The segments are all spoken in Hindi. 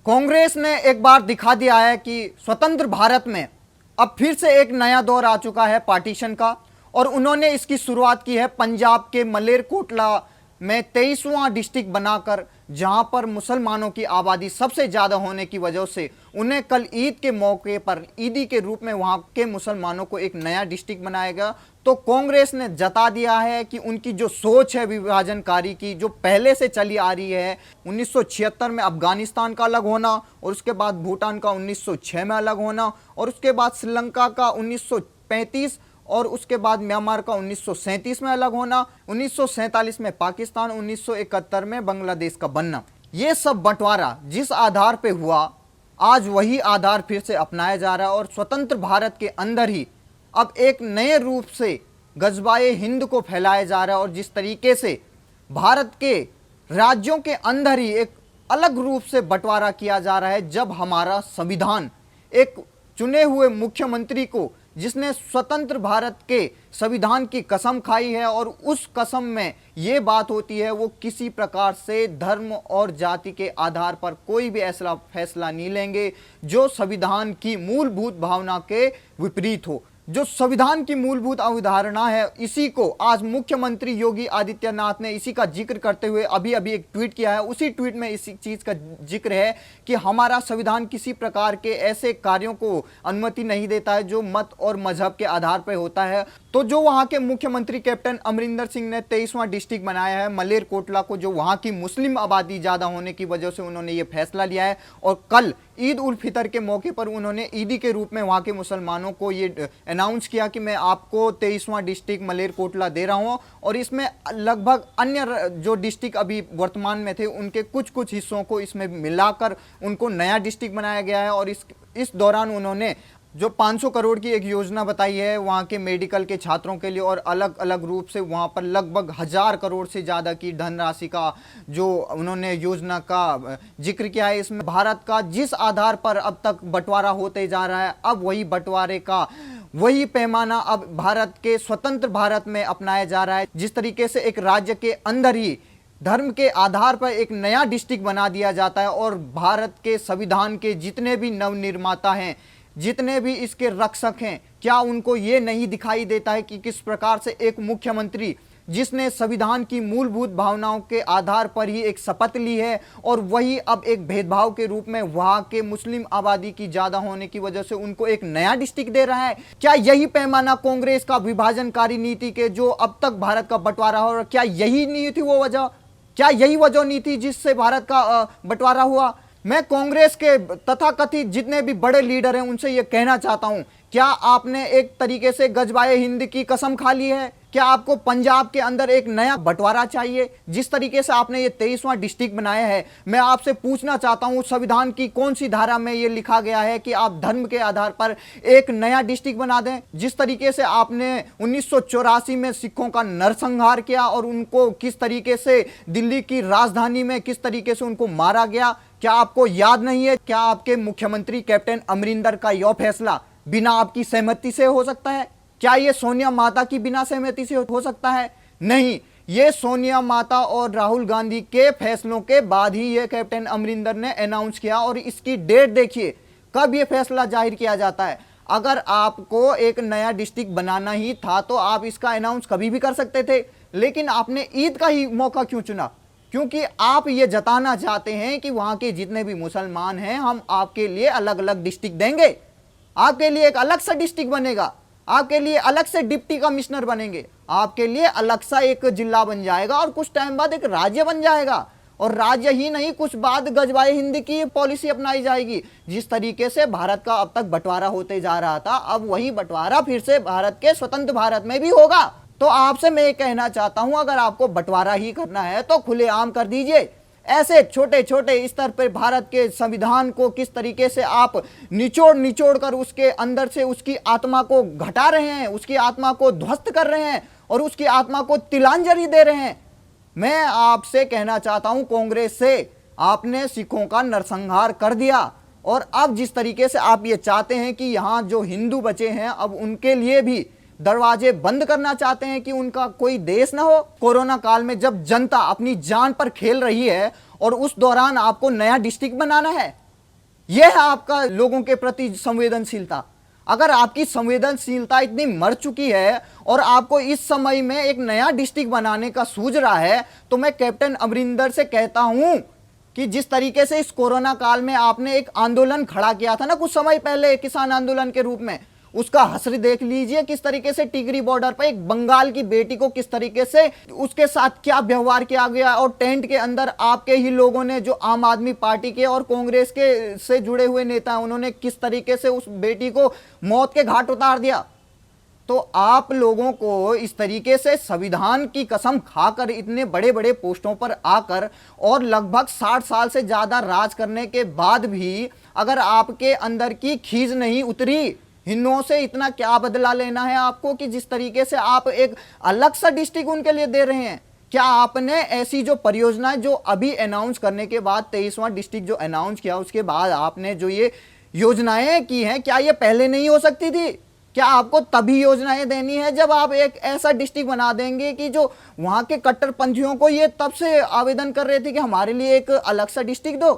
कांग्रेस ने एक बार दिखा दिया है कि स्वतंत्र भारत में अब फिर से एक नया दौर आ चुका है पार्टीशन का। और उन्होंने इसकी शुरुआत की है पंजाब के मलेरकोटला में 23वां डिस्ट्रिक्ट बनाकर, जहां पर मुसलमानों की आबादी सबसे ज़्यादा होने की वजह से उन्हें कल ईद के मौके पर ईदी के रूप में वहां के मुसलमानों को एक नया डिस्ट्रिक्ट बनाएगा। तो कांग्रेस ने जता दिया है कि उनकी जो सोच है विभाजनकारी की, जो पहले से चली आ रही है, 1976 में अफगानिस्तान का अलग होना और उसके बाद भूटान का 1906 में अलग होना और उसके बाद श्रीलंका का 1935 और उसके बाद म्यांमार का 1937 में अलग होना, 1947 में पाकिस्तान, 1971 में बांग्लादेश का बनना। ये सब बंटवारा जिस आधार पे हुआ, आज वही आधार फिर से अपनाया जा रहा है और स्वतंत्र भारत के अंदर ही अब एक नए रूप से गजबाए हिंद को फैलाया जा रहा है। और जिस तरीके से भारत के राज्यों के अंदर ही एक अलग रूप से बंटवारा किया जा रहा है, जब हमारा संविधान एक चुने हुए मुख्यमंत्री को, जिसने स्वतंत्र भारत के संविधान की कसम खाई है और उस कसम में ये बात होती है वो किसी प्रकार से धर्म और जाति के आधार पर कोई भी ऐसा फैसला नहीं लेंगे जो संविधान की मूलभूत भावना के विपरीत हो। जो संविधान की मूलभूत अवधारणा है, इसी को आज मुख्यमंत्री योगी आदित्यनाथ ने इसी का जिक्र करते हुए अभी अभी एक ट्वीट किया है। उसी ट्वीट में इसी चीज का जिक्र है कि हमारा संविधान किसी प्रकार के ऐसे कार्यों को अनुमति नहीं देता है जो मत और मजहब के आधार पर होता है। तो जो वहां के मुख्यमंत्री कैप्टन अमरिंदर सिंह ने 23वां डिस्ट्रिक्ट बनाया है मलेरकोटला को, जो वहां की मुस्लिम आबादी ज्यादा होने की वजह से उन्होंने ये फैसला लिया है। और कल ईद उल फितर के मौके पर उन्होंने ईदी के रूप में वहां के मुसलमानों को ये अनाउंस किया कि मैं आपको 23वां डिस्ट्रिक्ट मलेरकोटला दे रहा हूं और इसमें लगभग अन्य जो डिस्ट्रिक्ट अभी वर्तमान में थे उनके कुछ कुछ हिस्सों को इसमें मिलाकर उनको नया डिस्ट्रिक्ट बनाया गया है। और इस दौरान उन्होंने जो 500 करोड़ की एक योजना बताई है वहाँ के मेडिकल के छात्रों के लिए, और अलग अलग रूप से वहाँ पर लगभग 1000 करोड़ से ज़्यादा की धनराशि का जो उन्होंने योजना का जिक्र किया है। इसमें भारत का जिस आधार पर अब तक बंटवारा होते जा रहा है, अब वही बंटवारे का वही पैमाना अब भारत के स्वतंत्र भारत में अपनाया जा रहा है। जिस तरीके से एक राज्य के अंदर ही धर्म के आधार पर एक नया डिस्ट्रिक्ट बना दिया जाता है और भारत के संविधान के जितने भी नवनिर्माता हैं, जितने भी इसके रक्षक हैं, क्या उनको ये नहीं दिखाई देता है कि किस प्रकार से एक मुख्यमंत्री जिसने संविधान की मूलभूत भावनाओं के आधार पर ही एक शपथ ली है और वही अब एक भेदभाव के रूप में वहां के मुस्लिम आबादी की ज्यादा होने की वजह से उनको एक नया डिस्ट्रिक्ट दे रहा है? क्या यही पैमाना कांग्रेस का विभाजनकारी नीति के जो अब तक भारत का बंटवारा हो, क्या यही नहीं थी वो वजह? क्या यही वजह नहीं थी जिससे भारत का बंटवारा हुआ? मैं कांग्रेस के तथाकथित जितने भी बड़े लीडर हैं उनसे यह कहना चाहता हूं, क्या आपने एक तरीके से गजबाए हिंद की कसम खा ली है? क्या आपको पंजाब के अंदर एक नया बंटवारा चाहिए? जिस तरीके से आपने ये 23वां डिस्ट्रिक्ट बनाया है, मैं आपसे पूछना चाहता हूं संविधान की कौन सी धारा में ये लिखा गया है कि आप धर्म के आधार पर एक नया डिस्ट्रिक्ट बना दें? जिस तरीके से आपने 1984 में सिखों का नरसंहार किया और उनको किस तरीके से दिल्ली की राजधानी में किस तरीके से उनको मारा गया, क्या आपको याद नहीं है? क्या आपके मुख्यमंत्री कैप्टन अमरिंदर का यह फैसला बिना आपकी सहमति से हो सकता है? क्या ये सोनिया माता की बिना सहमति से हो सकता है? नहीं, ये सोनिया माता और राहुल गांधी के फैसलों के बाद ही ये कैप्टन अमरिंदर ने अनाउंस किया। और इसकी डेट देखिए कब ये फैसला जाहिर किया जाता है। अगर आपको एक नया डिस्ट्रिक्ट बनाना ही था तो आप इसका अनाउंस कभी भी कर सकते थे, लेकिन आपने ईद का ही मौका क्यों चुना? क्योंकि आप ये जताना चाहते हैं कि वहां के जितने भी मुसलमान हैं हम आपके लिए अलग अलग डिस्ट्रिक्ट देंगे, आपके लिए एक अलग सा डिस्ट्रिक्ट बनेगा, आपके लिए अलग से डिप्टी कमिश्नर बनेंगे, आपके लिए अलग सा एक जिला बन जाएगा और कुछ टाइम बाद एक राज्य बन जाएगा। और राज्य ही नहीं, कुछ बाद गजबाए हिंद की पॉलिसी अपनाई जाएगी। जिस तरीके से भारत का अब तक बंटवारा होते जा रहा था, अब वही बंटवारा फिर से भारत के स्वतंत्र भारत में भी होगा। तो आपसे मैं ये कहना चाहता हूं, अगर आपको बंटवारा ही करना है तो खुलेआम कर दीजिए। ऐसे छोटे छोटे स्तर पर भारत के संविधान को किस तरीके से आप निचोड़ कर उसके अंदर से उसकी आत्मा को घटा रहे हैं, उसकी आत्मा को ध्वस्त कर रहे हैं और उसकी आत्मा को तिलांजलि दे रहे हैं। मैं आपसे कहना चाहता हूं, कांग्रेस से आपने सिखों का नरसंहार कर दिया और अब जिस तरीके से आप ये चाहते हैं कि यहां जो हिंदू बचे हैं अब उनके लिए भी दरवाजे बंद करना चाहते हैं कि उनका कोई देश ना हो। कोरोना काल में जब जनता अपनी जान पर खेल रही है और उस दौरान आपको नया डिस्ट्रिक्ट बनाना है, यह है आपका लोगों के प्रति संवेदनशीलता। अगर आपकी संवेदनशीलता इतनी मर चुकी है और आपको इस समय में एक नया डिस्ट्रिक्ट बनाने का सूझ रहा है, तो मैं कैप्टन अमरिंदर से कहता हूं कि जिस तरीके से इस कोरोना काल में आपने एक आंदोलन खड़ा किया था ना कुछ समय पहले किसान आंदोलन के रूप में, उसका हश्र देख लीजिए। किस तरीके से टिगरी बॉर्डर पर एक बंगाल की बेटी को किस तरीके से उसके साथ क्या व्यवहार किया गया, और टेंट के अंदर आपके ही लोगों ने, जो आम आदमी पार्टी के और कांग्रेस के से जुड़े हुए नेता हैं, उन्होंने किस तरीके से उस बेटी को मौत के घाट उतार दिया। तो आप लोगों को इस तरीके से संविधान की कसम खाकर इतने बड़े बड़े पोस्टों पर आकर और लगभग 60 साल से ज्यादा राज करने के बाद भी अगर आपके अंदर की खीज नहीं उतरी, हिंदुओं से इतना क्या बदला लेना है आपको कि जिस तरीके से आप एक अलग सा डिस्ट्रिक्ट उनके लिए दे रहे हैं। क्या आपने ऐसी जो परियोजनाएं जो अभी अनाउंस करने के बाद 23वां डिस्ट्रिक्ट जो अनाउंस किया उसके बाद आपने जो ये योजनाएं की हैं, क्या ये पहले नहीं हो सकती थी? क्या आपको तभी योजनाएं देनी है जब आप एक ऐसा डिस्ट्रिक्ट बना देंगे कि जो वहां के कट्टरपंथियों को ये तब से आवेदन कर रहे थे कि हमारे लिए एक अलग सा डिस्ट्रिक्ट दो?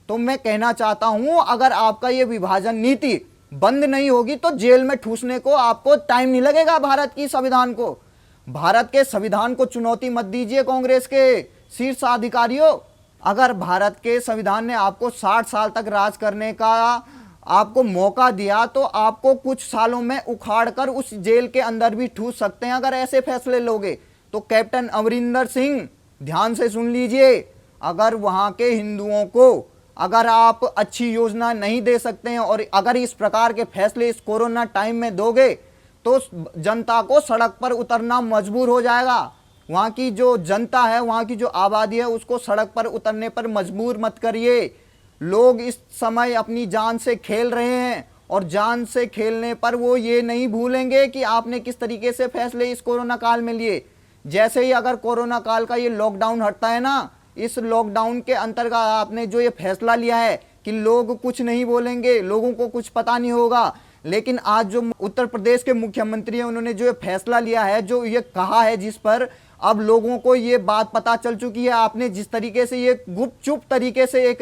तो मैं कहना चाहता हूं, अगर आपका ये विभाजन नीति बंद नहीं होगी तो जेल में ठूसने को आपको टाइम नहीं लगेगा। भारत की संविधान को, भारत के संविधान को चुनौती मत दीजिए कांग्रेस के शीर्ष अधिकारियों। अगर भारत के संविधान ने आपको 60 साल तक राज करने का आपको मौका दिया तो आपको कुछ सालों में उखाड़कर उस जेल के अंदर भी ठूस सकते हैं अगर ऐसे फैसले लोगे। तो कैप्टन अमरिंदर सिंह ध्यान से सुन लीजिए, अगर वहां के हिंदुओं को अगर आप अच्छी योजना नहीं दे सकते हैं और अगर इस प्रकार के फैसले इस कोरोना टाइम में दोगे तो जनता को सड़क पर उतरना मजबूर हो जाएगा। वहां की जो जनता है, वहां की जो आबादी है, उसको सड़क पर उतरने पर मजबूर मत करिए। लोग इस समय अपनी जान से खेल रहे हैं और जान से खेलने पर वो ये नहीं भूलेंगे कि आपने किस तरीके से फैसले इस कोरोना काल में लिए। जैसे ही अगर कोरोना काल का ये लॉकडाउन हटता है ना, इस लॉकडाउन के अंतर्गत आपने जो ये फैसला लिया है कि लोग कुछ नहीं बोलेंगे, लोगों को कुछ पता नहीं होगा, लेकिन आज जो उत्तर प्रदेश के मुख्यमंत्री हैं उन्होंने जो ये फैसला लिया है, जो ये कहा है, जिस पर अब लोगों को ये बात पता चल चुकी है। आपने जिस तरीके से ये गुपचुप तरीके से एक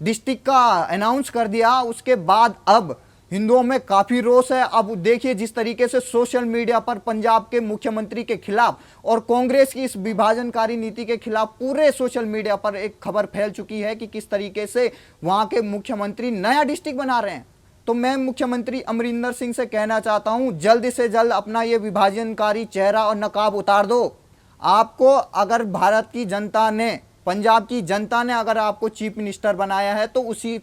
डिस्ट्रिक्ट का अनाउंस कर दिया, उसके बाद अब हिंदुओं में काफी रोष है। अब देखिए जिस तरीके से सोशल मीडिया पर पंजाब के मुख्यमंत्री के खिलाफ और कांग्रेस की इस विभाजनकारी नीति के खिलाफ पूरे सोशल मीडिया पर एक खबर फैल चुकी है कि किस तरीके से वहां के मुख्यमंत्री नया डिस्ट्रिक्ट बना रहे हैं। तो मैं मुख्यमंत्री अमरिंदर सिंह से कहना चाहता हूं, जल्द से जल्द अपना ये विभाजनकारी चेहरा और नकाब उतार दो। आपको अगर भारत की जनता ने, पंजाब की जनता ने अगर आपको चीफ मिनिस्टर बनाया है तो उसी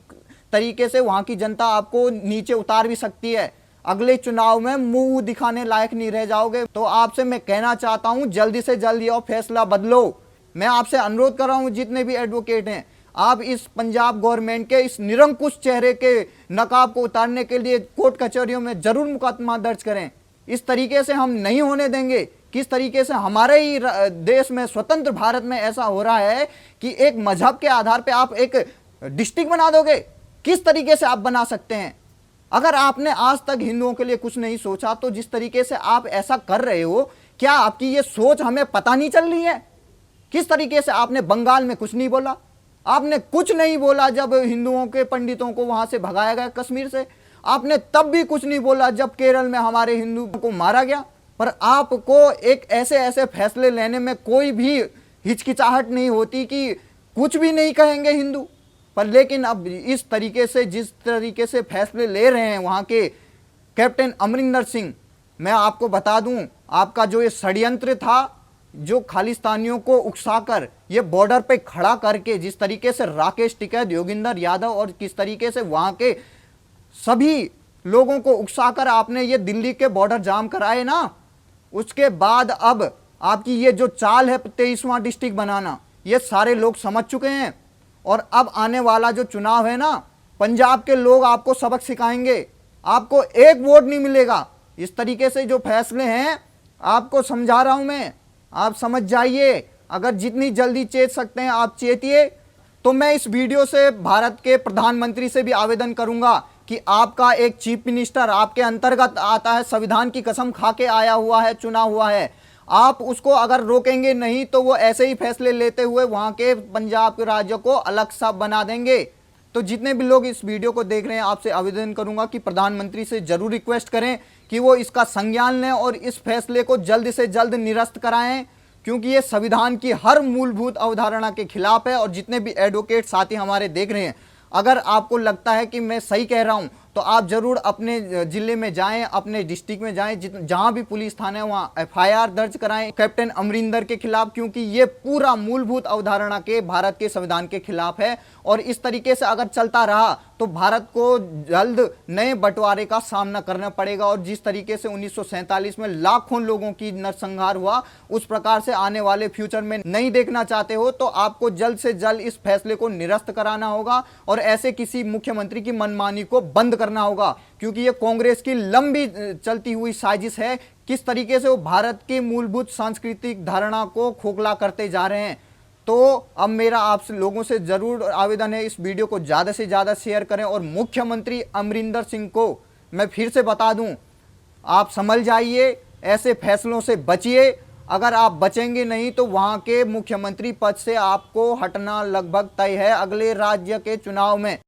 तरीके से वहां की जनता आपको नीचे उतार भी सकती है। अगले चुनाव में मुंह दिखाने लायक नहीं रह जाओगे। तो आपसे मैं कहना चाहता हूं, जल्दी से जल्दी और फैसला बदलो। मैं आपसे अनुरोध कर रहा हूं, जितने भी एडवोकेट हैं, आप इस पंजाब गवर्नमेंट के इस निरंकुश चेहरे के नकाब को उतारने के लिए कोर्ट कचहरियों में जरूर मुकदमा दर्ज करें। इस तरीके से हम नहीं होने देंगे। किस तरीके से हमारे ही देश में, स्वतंत्र भारत में ऐसा हो रहा है कि एक मजहब के आधार पर आप एक डिस्ट्रिक्ट बना दोगे। किस तरीके से आप बना सकते हैं? अगर आपने आज तक हिंदुओं के लिए कुछ नहीं सोचा तो जिस तरीके से आप ऐसा कर रहे हो, क्या आपकी ये सोच हमें पता नहीं चल रही है? किस तरीके से आपने बंगाल में कुछ नहीं बोला, आपने कुछ नहीं बोला जब हिंदुओं के पंडितों को वहां से भगाया गया कश्मीर से, आपने तब भी कुछ नहीं बोला जब केरल में हमारे हिंदुओं को मारा गया। पर आपको एक ऐसे ऐसे फैसले लेने में कोई भी हिचकिचाहट नहीं होती कि कुछ भी नहीं कहेंगे हिंदू। पर लेकिन अब इस तरीके से, जिस तरीके से फैसले ले रहे हैं वहाँ के कैप्टन अमरिंदर सिंह, मैं आपको बता दूं, आपका जो ये षड्यंत्र था, जो खालिस्तानियों को उकसाकर ये बॉर्डर पे खड़ा करके जिस तरीके से राकेश टिकैत, योगिंदर यादव और किस तरीके से वहाँ के सभी लोगों को उकसाकर आपने ये दिल्ली के बॉर्डर जाम कराए ना, उसके बाद अब आपकी ये जो चाल है 23वां डिस्ट्रिक्ट बनाना, ये सारे लोग समझ चुके हैं। और अब आने वाला जो चुनाव है ना, पंजाब के लोग आपको सबक सिखाएंगे। आपको एक वोट नहीं मिलेगा। इस तरीके से जो फैसले हैं, आपको समझा रहा हूं मैं, आप समझ जाइए। अगर जितनी जल्दी चेत सकते हैं आप चेतिए। तो मैं इस वीडियो से भारत के प्रधानमंत्री से भी आवेदन करूंगा कि आपका एक चीफ मिनिस्टर आपके अंतर्गत आता है, संविधान की कसम खा के आया हुआ है, चुना हुआ है, आप उसको अगर रोकेंगे नहीं तो वो ऐसे ही फैसले लेते हुए वहां के पंजाब के राज्य को अलग सा बना देंगे। तो जितने भी लोग इस वीडियो को देख रहे हैं, आपसे आवेदन करूंगा कि प्रधानमंत्री से जरूर रिक्वेस्ट करें कि वो इसका संज्ञान लें और इस फैसले को जल्द से जल्द निरस्त कराएं, क्योंकि ये संविधान की हर मूलभूत अवधारणा के खिलाफ है। और जितने भी एडवोकेट साथी हमारे देख रहे हैं, अगर आपको लगता है कि मैं सही कह रहा हूं तो आप जरूर अपने जिले में जाएं, अपने डिस्ट्रिक्ट में जाएं, जहां भी पुलिस थाना है वहां एफआईआर दर्ज कराएं कैप्टन अमरिंदर के खिलाफ, क्योंकि ये पूरा मूलभूत अवधारणा के भारत के संविधान के खिलाफ है। और इस तरीके से अगर चलता रहा तो भारत को जल्द नए बंटवारे का सामना करना पड़ेगा। और जिस तरीके से 1947 में लाखों लोगों की नरसंहार हुआ, उस प्रकार से आने वाले फ्यूचर में नहीं देखना चाहते हो तो आपको जल्द से जल्द इस फैसले को निरस्त कराना होगा और ऐसे किसी मुख्यमंत्री की मनमानी को बंद करना होगा, क्योंकि ये कांग्रेस की लंबी चलती हुई साजिश है। किस तरीके से वो भारत की मूलभूत सांस्कृतिक धारणा को खोखला करते जा रहे हैं। तो अब मेरा आप लोगों से जरूर आवेदन है, इस वीडियो को ज़्यादा से ज़्यादा शेयर करें। और मुख्यमंत्री अमरिंदर सिंह को मैं फिर से बता दूं, आप संभल जाइए, ऐसे फैसलों से बचिए। अगर आप बचेंगे नहीं तो वहां के मुख्यमंत्री पद से आपको हटना लगभग तय है अगले राज्य के चुनाव में।